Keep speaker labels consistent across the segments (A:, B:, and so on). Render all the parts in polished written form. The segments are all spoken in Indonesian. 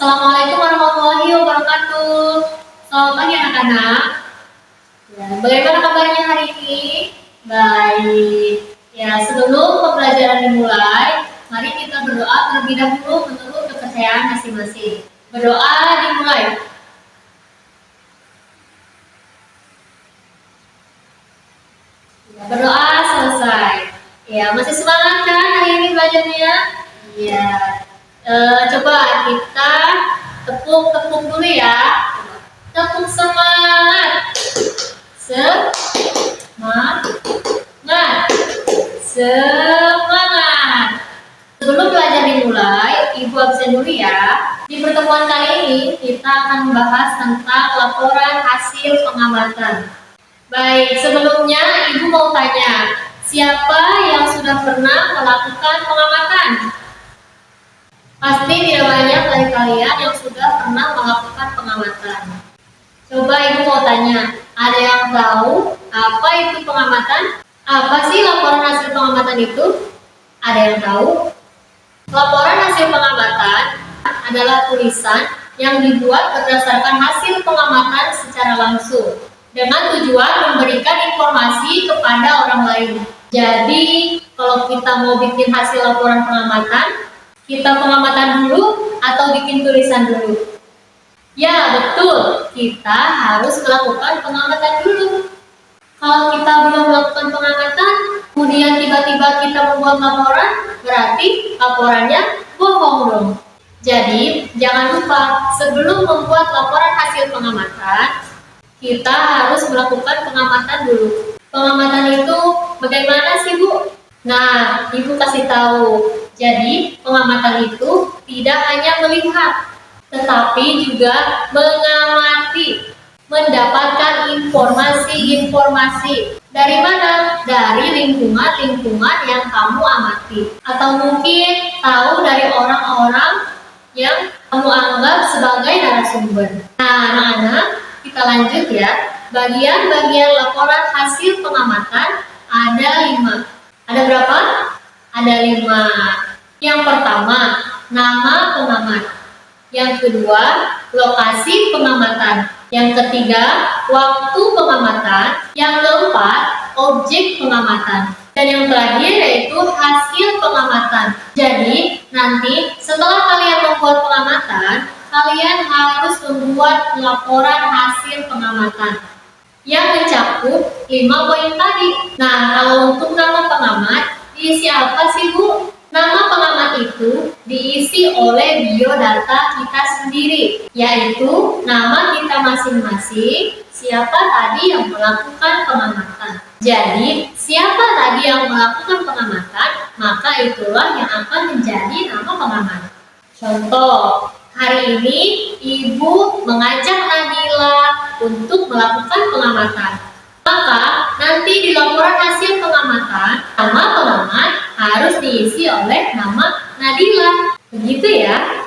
A: Assalamualaikum warahmatullahi wabarakatuh. Selamat pagi anak-anak. Ya, bagaimana kabarnya hari ini? Baik. Ya, sebelum pembelajaran dimulai, mari kita berdoa terlebih dahulu menurut kepercayaan masing-masing. Berdoa dimulai. Ya, berdoa selesai. Ya, masih semangat kan hari ini belajarnya? Iya. Coba kita tepuk-tepuk dulu ya. Tepuk semangat. Semangat. Sebelum belajar dimulai, Ibu absen dulu ya. Di pertemuan kali ini kita akan membahas tentang laporan hasil pengamatan. Baik, sebelumnya Ibu mau tanya, siapa yang sudah pernah melakukan pengamatan? Pasti tidak banyak dari kalian yang sudah pernah melakukan pengamatan. Coba Ibu mau tanya, ada yang tahu apa itu pengamatan? Apa sih laporan hasil pengamatan itu? Ada yang tahu? Laporan hasil pengamatan adalah tulisan yang dibuat berdasarkan hasil pengamatan secara langsung dengan tujuan memberikan informasi kepada orang lain. Jadi, kalau kita mau bikin hasil laporan pengamatan, kita pengamatan dulu atau bikin tulisan dulu? Ya, betul. Kita harus melakukan pengamatan dulu. Kalau kita belum melakukan pengamatan, kemudian tiba-tiba kita membuat laporan, berarti laporannya bohong dong. Jadi, jangan lupa sebelum membuat laporan hasil pengamatan, kita harus melakukan pengamatan dulu. Pengamatan itu bagaimana sih, Bu? Nah, Ibu kasih tahu. Jadi, pengamatan itu tidak hanya melihat, tetapi juga mengamati, mendapatkan informasi-informasi. Dari mana? Dari lingkungan-lingkungan yang kamu amati. Atau mungkin tahu dari orang-orang yang kamu anggap sebagai narasumber. Nah, anak-anak, kita lanjut ya. Bagian-bagian laporan hasil pengamatan ada 5. Ada berapa? Ada 5. Yang pertama, nama pengamat. Yang kedua, lokasi pengamatan. Yang ketiga, waktu pengamatan. Yang keempat, objek pengamatan. Dan yang terakhir yaitu hasil pengamatan. Jadi, nanti setelah kalian membuat pengamatan, kalian harus membuat laporan hasil pengamatan yang mencakup 5 poin tadi. Nah, kalau untuk nama pengamat, diisi apa sih, Bu? Nama pengamat itu diisi oleh biodata kita sendiri, yaitu nama kita masing-masing, siapa tadi yang melakukan pengamatan. Jadi, siapa tadi yang melakukan pengamatan, maka itulah yang akan menjadi nama pengamat. Contoh, hari ini Ibu mengajak Nabila untuk melakukan pengamatan. Maka nanti di laporan hasil pengamatan, nama pengamat harus diisi oleh nama Nabila. Begitu ya.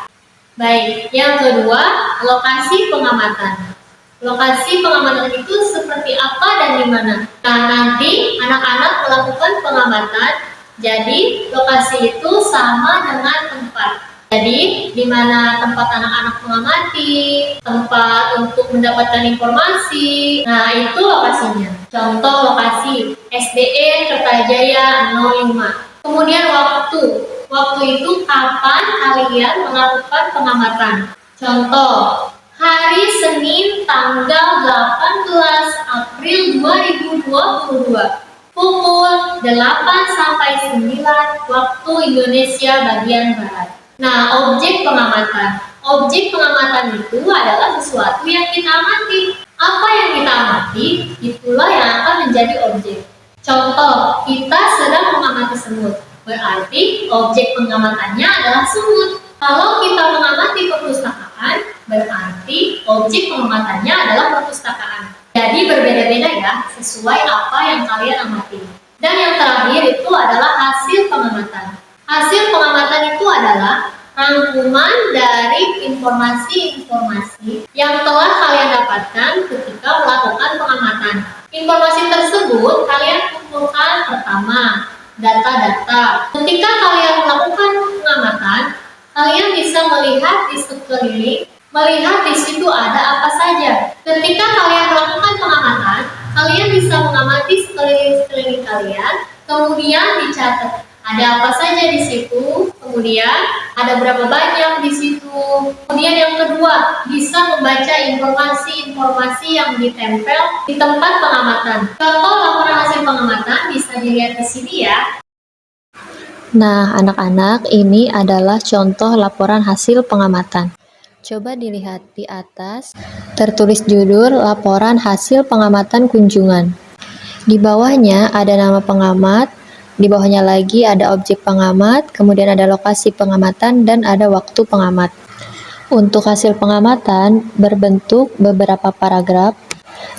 A: Baik, yang kedua, lokasi pengamatan. Lokasi pengamatan itu seperti apa dan di mana? Nah, nanti anak-anak melakukan pengamatan, jadi lokasi itu sama dengan tempat. Jadi, di mana tempat anak-anak mengamati, tempat untuk mendapatkan informasi, nah itu lokasinya. Contoh lokasi, SDN Kertajaya 05. Kemudian waktu itu kapan kalian melakukan pengamatan? Contoh, hari Senin tanggal 18 April 2022. Pukul 8 sampai 9 waktu Indonesia bagian Barat. Nah, objek pengamatan. Objek pengamatan itu adalah sesuatu yang kita amati. Apa yang kita amati, itulah yang akan menjadi objek. Contoh, kita sedang mengamati semut. Berarti objek pengamatannya adalah semut. Kalau kita mengamati perpustakaan, berarti objek pengamatannya adalah perpustakaan. Jadi berbeda-beda ya, sesuai apa yang kalian amati. Dan yang terakhir itu adalah hasil pengamatan. Hasil pengamatan itu adalah rangkuman dari informasi-informasi yang telah kalian dapatkan ketika melakukan pengamatan. Informasi tersebut kalian kumpulkan pertama, data-data. Ketika kalian melakukan pengamatan, Kalian bisa melihat di sekeliling, melihat di situ ada apa saja. Ketika kalian melakukan pengamatan, kalian bisa mengamati sekeliling-sekeliling kalian, kemudian dicatat ada apa saja di situ, kemudian ada berapa banyak di situ. Kemudian yang kedua, bisa membaca informasi-informasi yang ditempel di tempat pengamatan. Contoh laporan hasil pengamatan bisa dilihat di sini ya.
B: Nah, anak-anak, ini adalah contoh laporan hasil pengamatan. Coba dilihat di atas, tertulis judul laporan hasil pengamatan kunjungan. Di bawahnya ada nama pengamat, di bawahnya lagi ada objek pengamat, kemudian ada lokasi pengamatan, dan ada waktu pengamat. Untuk hasil pengamatan berbentuk beberapa paragraf,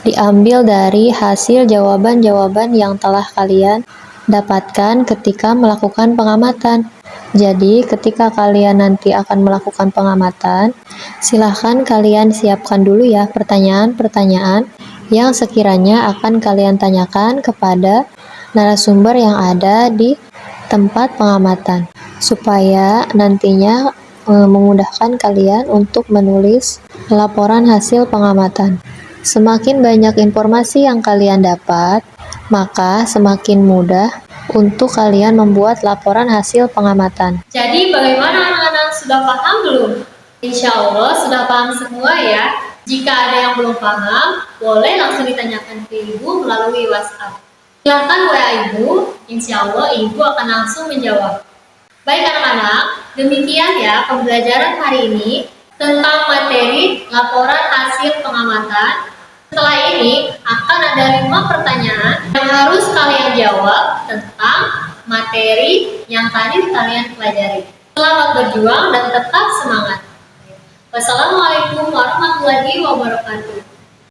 B: diambil dari hasil jawaban-jawaban yang telah kalian dapatkan ketika melakukan pengamatan. Jadi, ketika kalian nanti akan melakukan pengamatan, silahkan kalian siapkan dulu ya pertanyaan-pertanyaan yang sekiranya akan kalian tanyakan kepada narasumber yang ada di tempat pengamatan, supaya nantinya memudahkan kalian untuk menulis laporan hasil pengamatan. Semakin banyak informasi yang kalian dapat, maka semakin mudah untuk kalian membuat laporan hasil pengamatan.
A: Jadi bagaimana anak-anak, sudah paham belum? Insya Allah sudah paham semua ya. Jika ada yang belum paham, boleh langsung ditanyakan ke Ibu melalui WhatsApp. Silahkan WA Ibu, insya Allah Ibu akan langsung menjawab. Baik anak-anak, demikian ya pembelajaran hari ini tentang materi laporan hasil pengamatan. Setelah ini akan ada 5 pertanyaan yang harus kalian jawab tentang materi yang tadi kalian pelajari. Selamat berjuang dan tetap semangat. Wassalamualaikum warahmatullahi wabarakatuh.